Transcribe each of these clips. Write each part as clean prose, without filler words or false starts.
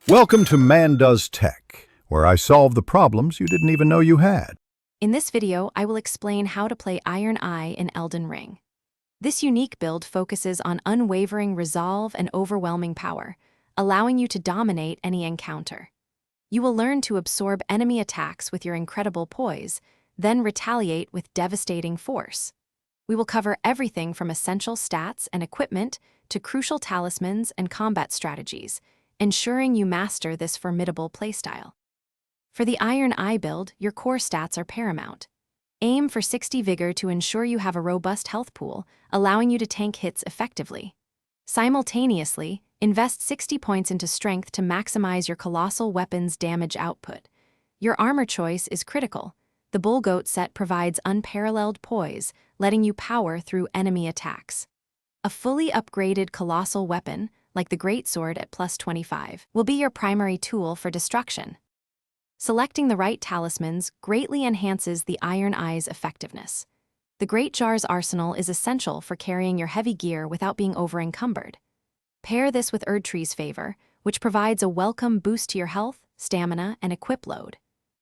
Welcome to Man Does Tech, where I solve the problems you didn't even know you had. In this video, I will explain how to play Iron Eye in Elden Ring. This unique build focuses on unwavering resolve and overwhelming power, allowing you to dominate any encounter. You will learn to absorb enemy attacks with your incredible poise, then retaliate with devastating force. We will cover everything from essential stats and equipment to crucial talismans and combat strategies, ensuring you master this formidable playstyle. For the Iron Eye build, your core stats are paramount. Aim for 60 vigor to ensure you have a robust health pool, allowing you to tank hits effectively. Simultaneously, invest 60 points into strength to maximize your colossal weapon's damage output. Your armor choice is critical. The Bullgoat set provides unparalleled poise, letting you power through enemy attacks. A fully upgraded colossal weapon, like the Greatsword at plus 25, will be your primary tool for destruction. Selecting the right talismans greatly enhances the Iron Eye's effectiveness. The Great Jar's arsenal is essential for carrying your heavy gear without being over-encumbered. Pair this with Erdtree's Favor, which provides a welcome boost to your health, stamina, and equip load.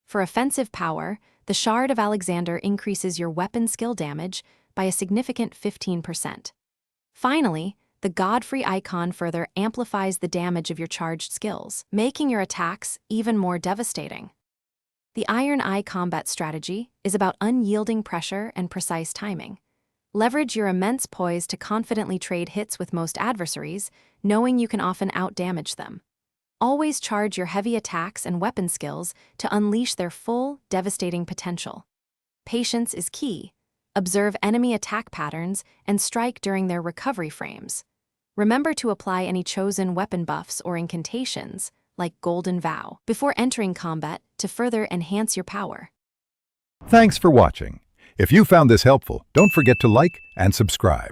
For offensive power, the Shard of Alexander increases your weapon skill damage by a significant 15%. Finally, the Godfrey icon further amplifies the damage of your charged skills, making your attacks even more devastating. The Iron Eye combat strategy is about unyielding pressure and precise timing. Leverage your immense poise to confidently trade hits with most adversaries, knowing you can often outdamage them. Always charge your heavy attacks and weapon skills to unleash their full, devastating potential. Patience is key. Observe enemy attack patterns and strike during their recovery frames. Remember to apply any chosen weapon buffs or incantations, like Golden Vow, before entering combat to further enhance your power. Thanks for watching. If you found this helpful, don't forget to like and subscribe.